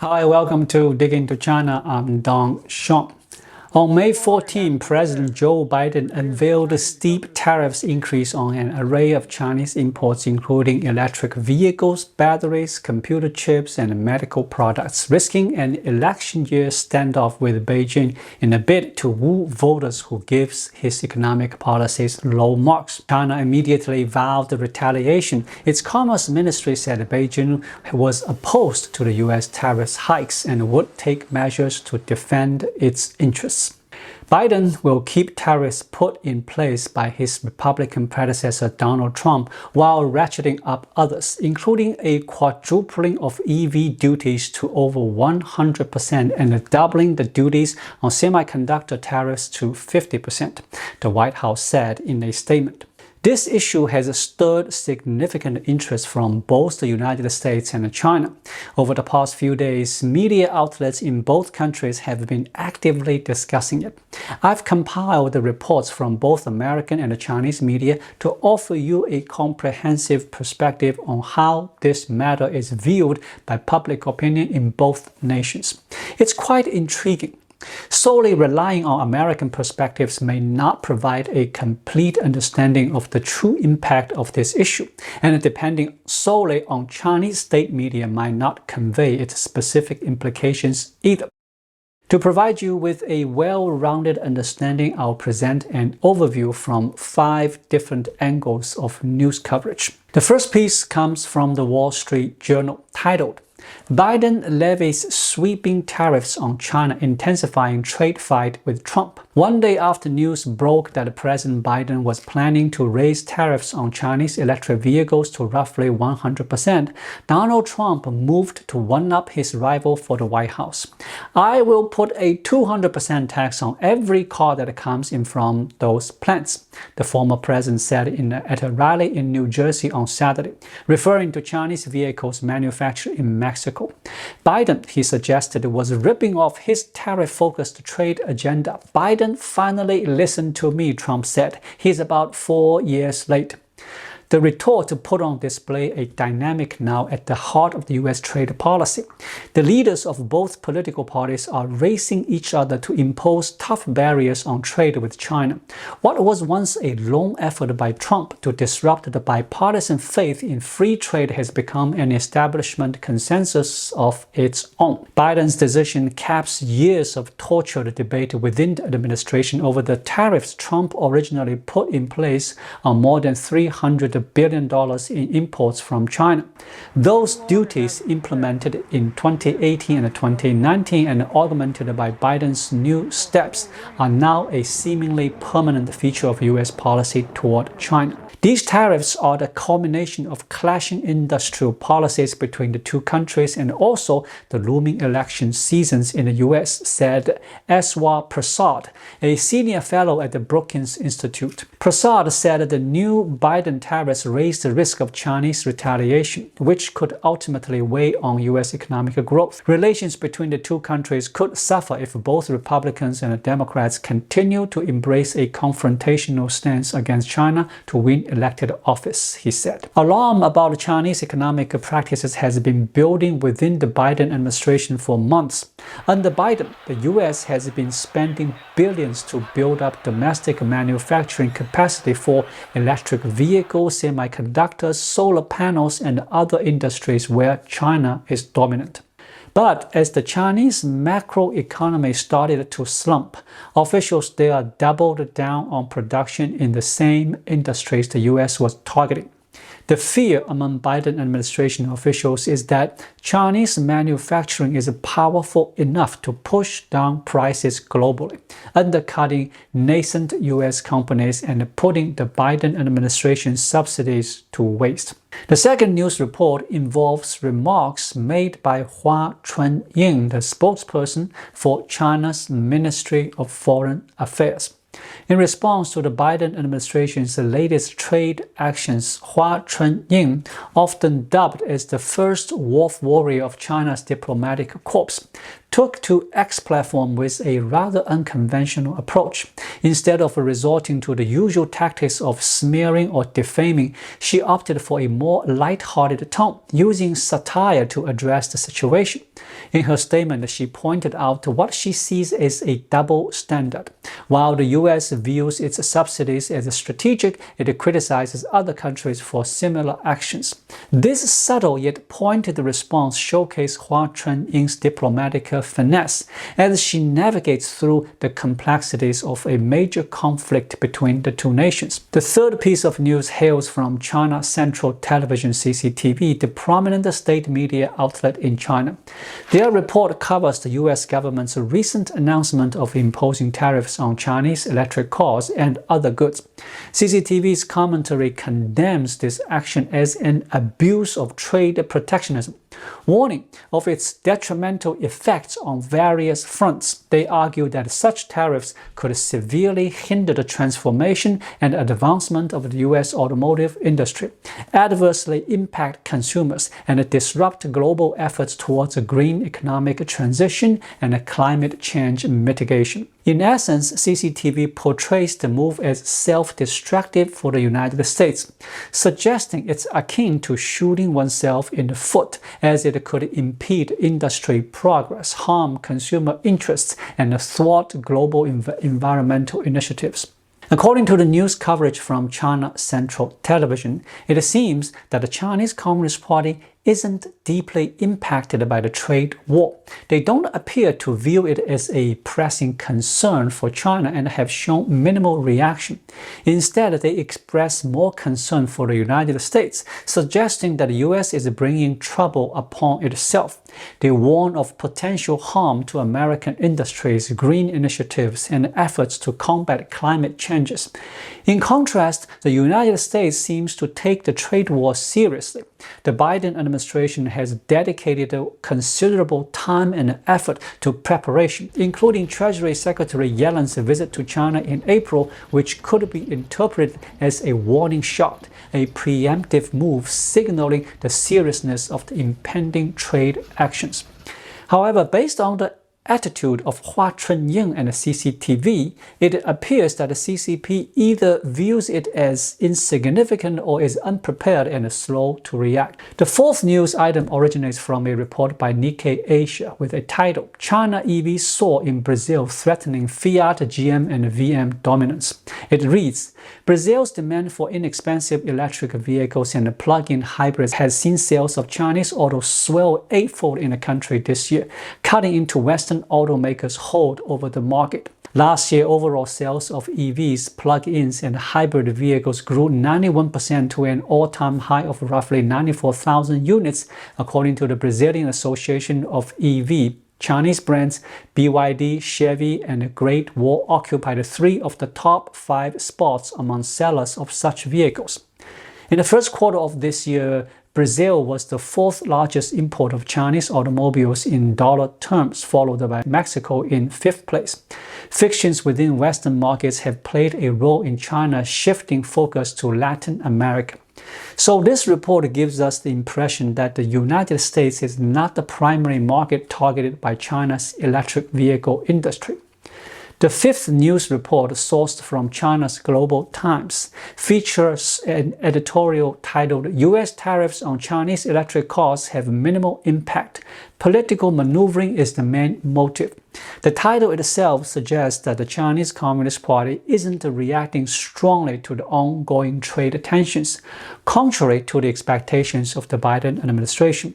Hi, welcome to Dig into China. I'm Dong Sean. On May 14, President Joe Biden unveiled a steep tariffs increase on an array of Chinese imports, including electric vehicles, batteries, computer chips, and medical products, risking an election year standoff with Beijing in a bid to woo voters who gives his economic policies low marks. China immediately vowed retaliation. Its Commerce Ministry said Beijing was opposed to the U.S. tariff hikes and would take measures to defend its interests. Biden will keep tariffs put in place by his Republican predecessor Donald Trump while ratcheting up others, including a quadrupling of EV duties to over 100% and doubling the duties on semiconductor tariffs to 50%, the White House said in a statement. This issue has stirred significant interest from both the United States and China. Over the past few days, media outlets in both countries have been actively discussing it. I've compiled the reports from both American and Chinese media to offer you a comprehensive perspective on how this matter is viewed by public opinion in both nations. It's quite intriguing. Solely relying on American perspectives may not provide a complete understanding of the true impact of this issue, and depending solely on Chinese state media might not convey its specific implications either. To provide you with a well-rounded understanding, I'll present an overview from 5 different angles of news coverage. The first piece comes from the Wall Street Journal, titled, "Biden levies sweeping tariffs on China, intensifying trade fight with Trump." One day after news broke that President Biden was planning to raise tariffs on Chinese electric vehicles to roughly 100%, Donald Trump moved to one-up his rival for the White House. "I will put a 200% tax on every car that comes in from those plants," the former president said at a rally in New Jersey on Saturday, referring to Chinese vehicles manufactured in Mexico. Biden, he suggested, was ripping off his tariff-focused trade agenda. "Biden finally listened to me," Trump said. "He's about 4 years late." The retort put on display a dynamic now at the heart of the U.S. trade policy. The leaders of both political parties are racing each other to impose tough barriers on trade with China. What was once a lone effort by Trump to disrupt the bipartisan faith in free trade has become an establishment consensus of its own. Biden's decision caps years of tortured debate within the administration over the tariffs Trump originally put in place on more than $300 billion in imports from China. Those duties, implemented in 2018 and 2019 and augmented by Biden's new steps, are now a seemingly permanent feature of U.S. policy toward China. These tariffs are the culmination of clashing industrial policies between the two countries and also the looming election seasons in the U.S., said Eswar Prasad, a senior fellow at the Brookings Institute. Prasad said the new Biden tariffs raise the risk of Chinese retaliation, which could ultimately weigh on U.S. economic growth. Relations between the two countries could suffer if both Republicans and Democrats continue to embrace a confrontational stance against China to win elected office, he said. Alarm about Chinese economic practices has been building within the Biden administration for months. Under Biden, the U.S. has been spending billions to build up domestic manufacturing capacity for electric vehicles, semiconductors, solar panels, and other industries where China is dominant. But as the Chinese macroeconomy started to slump, officials there doubled down on production in the same industries the U.S. was targeting. The fear among Biden administration officials is that Chinese manufacturing is powerful enough to push down prices globally, undercutting nascent U.S. companies and putting the Biden administration's subsidies to waste. The second news report involves remarks made by Hua Chunying, the spokesperson for China's Ministry of Foreign Affairs. In response to the Biden administration's latest trade actions, Hua Chunying, often dubbed as the first wolf warrior of China's diplomatic corps, took to X platform with a rather unconventional approach. Instead of resorting to the usual tactics of smearing or defaming, she opted for a more light-hearted tone, using satire to address the situation. In her statement, she pointed out what she sees as a double standard. While the U.S. views its subsidies as strategic, it criticizes other countries for similar actions. This subtle yet pointed response showcased Hua Chunying's diplomatic finesse as she navigates through the complexities of a major conflict between the two nations. The third piece of news hails from China Central Television (CCTV), the prominent state media outlet in China. Their report covers the U.S. government's recent announcement of imposing tariffs on Chinese electric cars and other goods. CCTV's commentary condemns this action as an abuse of trade protectionism, warning of its detrimental effects on various fronts. They argue that such tariffs could severely hinder the transformation and advancement of the U.S. automotive industry, adversely impact consumers, and disrupt global efforts towards a green economic transition and climate change mitigation. In essence, CCTV portrays the move as self-destructive for the United States, suggesting it's akin to shooting oneself in the foot, as it could impede industry progress, harm consumer interests, and thwart global environmental initiatives. According to the news coverage from China Central Television, it seems that the Chinese Communist Party isn't deeply impacted by the trade war. They don't appear to view it as a pressing concern for China and have shown minimal reaction. Instead, they express more concern for the United States, suggesting that the U.S. is bringing trouble upon itself. They warn of potential harm to American industries, green initiatives, and efforts to combat climate changes. In contrast, the United States seems to take the trade war seriously. The Biden administration has dedicated considerable time and effort to preparation, including Treasury Secretary Yellen's visit to China in April, which could be interpreted as a warning shot, a preemptive move signaling the seriousness of the impending trade actions. However, based on the attitude of Hua Chunying and the CCTV, it appears that the CCP either views it as insignificant or is unprepared and slow to react. The fourth news item originates from a report by Nikkei Asia with a title, China EVs Soar in Brazil Threatening Fiat, GM and VM Dominance. It reads, Brazil's demand for inexpensive electric vehicles and plug-in hybrids has seen sales of Chinese autos swell eightfold in the country this year, cutting into Western automakers' hold over the market. Last year, overall sales of EVs, plug-ins, and hybrid vehicles grew 91% to an all-time high of roughly 94,000 units, according to the Brazilian Association of EV. Chinese brands BYD, Chevy, and Great Wall occupied 3 of the top 5 spots among sellers of such vehicles. In the first quarter of this year, Brazil was the 4th largest import of Chinese automobiles in dollar terms, followed by Mexico in 5th place. Fictions within Western markets have played a role in China shifting focus to Latin America. So this report gives us the impression that the United States is not the primary market targeted by China's electric vehicle industry. The fifth news report, sourced from China's Global Times, features an editorial titled U.S. Tariffs on Chinese Electric Cars Have Minimal Impact. Political maneuvering is the main motive. The title itself suggests that the Chinese Communist Party isn't reacting strongly to the ongoing trade tensions, contrary to the expectations of the Biden administration.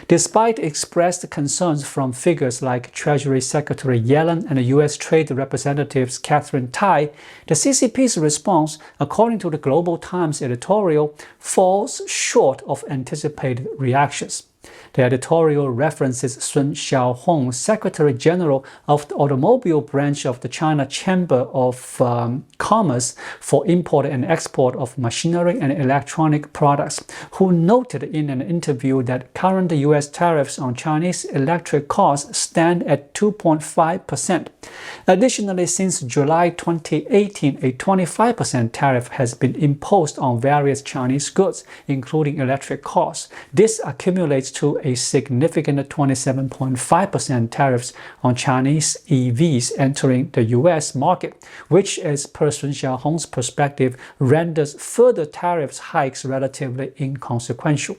Despite expressed concerns from figures like Treasury Secretary Yellen and U.S. Trade Representatives Catherine Tai, the CCP's response, according to the Global Times editorial, falls short of anticipated reactions. The editorial references Sun Xiaohong, Secretary General of the Automobile Branch of the China Chamber of Commerce for import and export of machinery and electronic products, who noted in an interview that current U.S. tariffs on Chinese electric cars stand at 2.5%. Additionally, since July 2018, a 25% tariff has been imposed on various Chinese goods, including electric cars. This accumulates to a significant 27.5% tariffs on Chinese EVs entering the U.S. market, which, as per Sun Xiaohong's perspective, renders further tariffs hikes relatively inconsequential.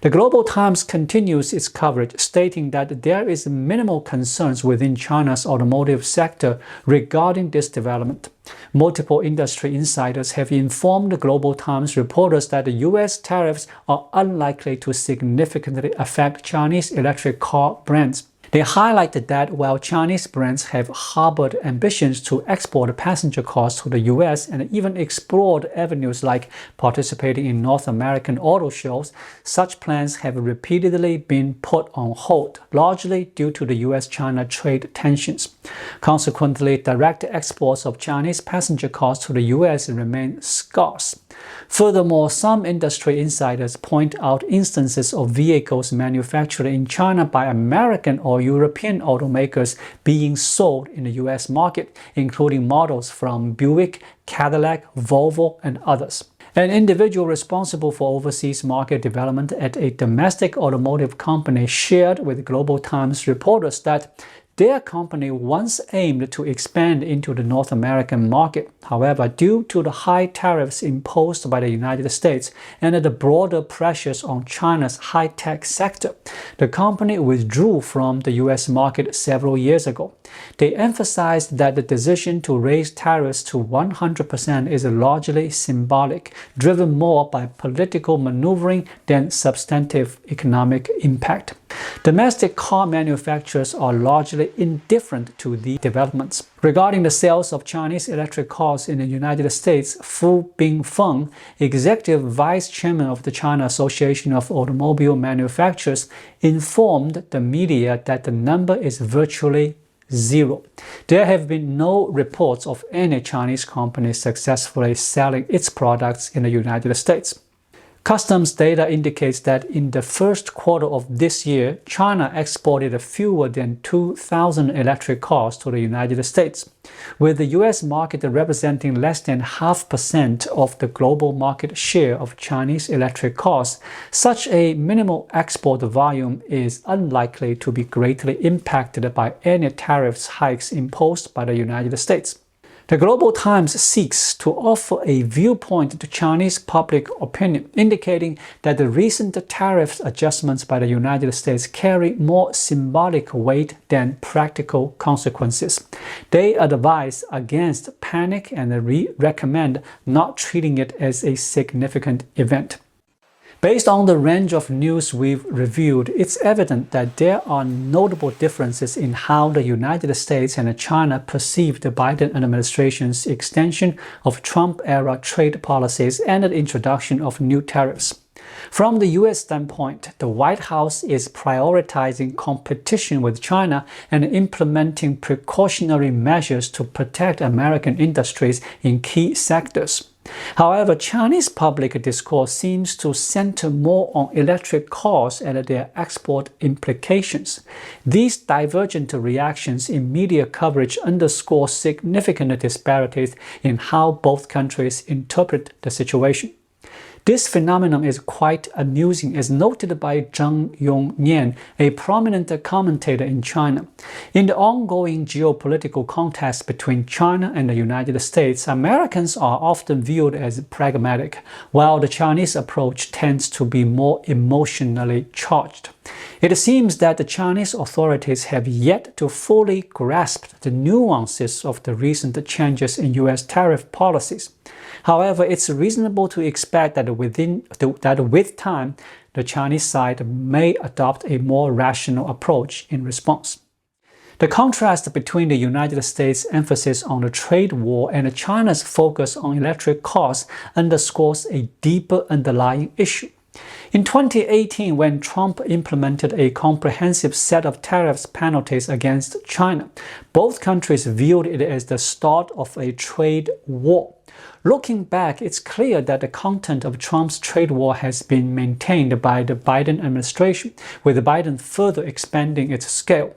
The Global Times continues its coverage, stating that there is minimal concerns within China's automotive sector regarding this development. Multiple industry insiders have informed the Global Times reporters that the U.S. tariffs are unlikely to significantly affect Chinese electric car brands. They highlighted that while Chinese brands have harbored ambitions to export passenger cars to the US and even explored avenues like participating in North American auto shows, such plans have repeatedly been put on hold, largely due to the US-China trade tensions. Consequently, direct exports of Chinese passenger cars to the US remain scarce. Furthermore, some industry insiders point out instances of vehicles manufactured in China by American or European automakers being sold in the US market, including models from Buick, Cadillac, Volvo, and others. An individual responsible for overseas market development at a domestic automotive company shared with Global Times reporters that their company once aimed to expand into the North American market. However, due to the high tariffs imposed by the United States and the broader pressures on China's high-tech sector, the company withdrew from the US market several years ago. They emphasized that the decision to raise tariffs to 100% is largely symbolic, driven more by political maneuvering than substantive economic impact. Domestic car manufacturers are largely indifferent to these developments. Regarding the sales of Chinese electric cars in the United States, Fu Bingfeng, Executive Vice Chairman of the China Association of Automobile Manufacturers, informed the media that the number is virtually zero. There have been no reports of any Chinese company successfully selling its products in the United States. Customs data indicates that in the first quarter of this year, China exported fewer than 2,000 electric cars to the United States. With the US market representing less than 0.5% of the global market share of Chinese electric cars, such a minimal export volume is unlikely to be greatly impacted by any tariffs hikes imposed by the United States. The Global Times seeks to offer a viewpoint to Chinese public opinion, indicating that the recent tariff adjustments by the United States carry more symbolic weight than practical consequences. They advise against panic and recommend not treating it as a significant event. Based on the range of news we've reviewed, it's evident that there are notable differences in how the United States and China perceive the Biden administration's extension of Trump-era trade policies and the introduction of new tariffs. From the U.S. standpoint, the White House is prioritizing competition with China and implementing precautionary measures to protect American industries in key sectors. However, Chinese public discourse seems to center more on electric cars and their export implications. These divergent reactions in media coverage underscore significant disparities in how both countries interpret the situation. This phenomenon is quite amusing, as noted by Zhang Yongnian, a prominent commentator in China. In the ongoing geopolitical contest between China and the United States, Americans are often viewed as pragmatic, while the Chinese approach tends to be more emotionally charged. It seems that the Chinese authorities have yet to fully grasp the nuances of the recent changes in U.S. tariff policies. However, it's reasonable to expect that with time, the Chinese side may adopt a more rational approach in response. The contrast between the United States' emphasis on the trade war and China's focus on electric cars underscores a deeper underlying issue. In 2018, when Trump implemented a comprehensive set of tariffs penalties against China, both countries viewed it as the start of a trade war. Looking back, it's clear that the content of Trump's trade war has been maintained by the Biden administration, with Biden further expanding its scale.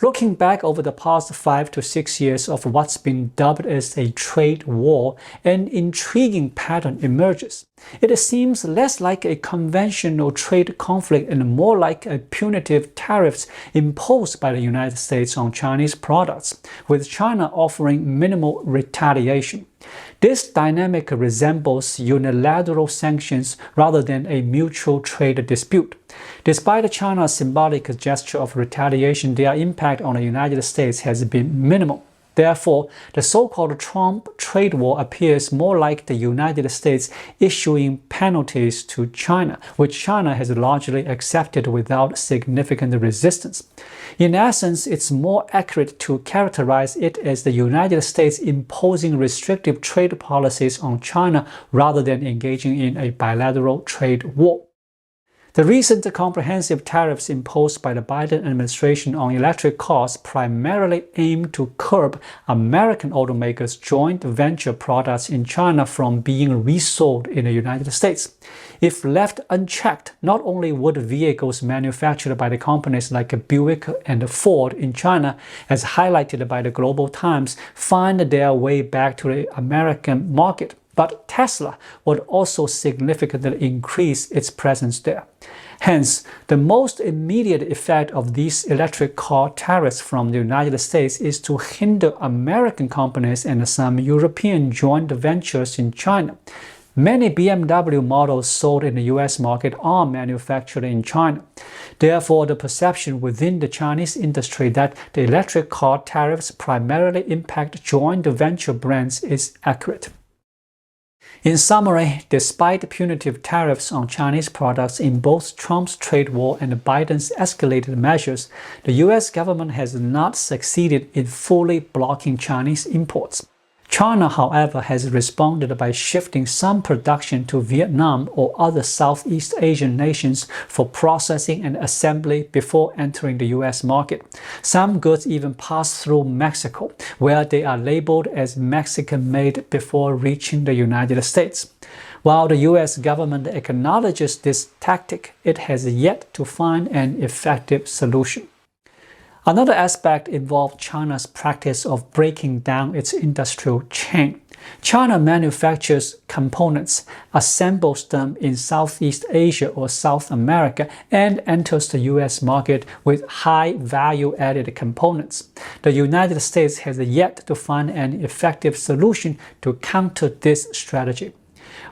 Looking back over the past 5 to 6 years of what's been dubbed as a trade war, an intriguing pattern emerges. It seems less like a conventional trade conflict and more like a punitive tariffs imposed by the United States on Chinese products, with China offering minimal retaliation. This dynamic resembles unilateral sanctions rather than a mutual trade dispute. Despite China's symbolic gesture of retaliation, their impact on the United States has been minimal. Therefore, the so-called Trump trade war appears more like the United States issuing penalties to China, which China has largely accepted without significant resistance. In essence, it's more accurate to characterize it as the United States imposing restrictive trade policies on China rather than engaging in a bilateral trade war. The recent comprehensive tariffs imposed by the Biden administration on electric cars primarily aim to curb American automakers' joint venture products in China from being resold in the United States. If left unchecked, not only would vehicles manufactured by the companies like Buick and Ford in China, as highlighted by the Global Times, find their way back to the American market, but Tesla would also significantly increase its presence there. Hence, the most immediate effect of these electric car tariffs from the United States is to hinder American companies and some European joint ventures in China. Many BMW models sold in the U.S. market are manufactured in China. Therefore, the perception within the Chinese industry that the electric car tariffs primarily impact joint venture brands is accurate. In summary, despite punitive tariffs on Chinese products in both Trump's trade war and Biden's escalated measures, the U.S. government has not succeeded in fully blocking Chinese imports. China, however, has responded by shifting some production to Vietnam or other Southeast Asian nations for processing and assembly before entering the U.S. market. Some goods even pass through Mexico, where they are labeled as Mexican-made before reaching the United States. While the U.S. government acknowledges this tactic, it has yet to find an effective solution. Another aspect involved China's practice of breaking down its industrial chain. China manufactures components, assembles them in Southeast Asia or South America, and enters the U.S. market with high value-added components. The United States has yet to find an effective solution to counter this strategy.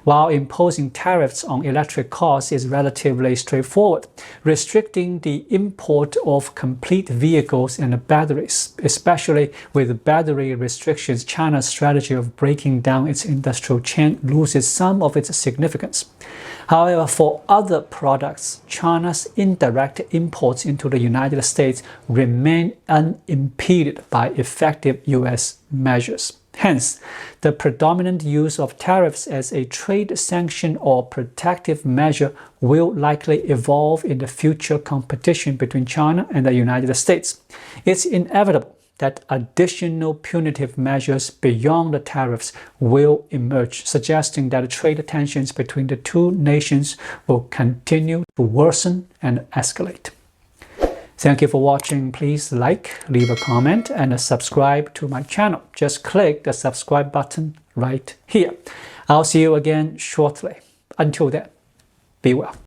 While imposing tariffs on electric cars is relatively straightforward, restricting the import of complete vehicles and batteries, especially with battery restrictions, China's strategy of breaking down its industrial chain loses some of its significance. However, for other products, China's indirect imports into the United States remain unimpeded by effective U.S. measures. Hence, the predominant use of tariffs as a trade sanction or protective measure will likely evolve in the future competition between China and the United States. It's inevitable that additional punitive measures beyond the tariffs will emerge, suggesting that trade tensions between the two nations will continue to worsen and escalate. Thank you for watching. Please like, leave a comment, and subscribe to my channel. Just click the subscribe button right here. I'll see you again shortly. Until then, be well.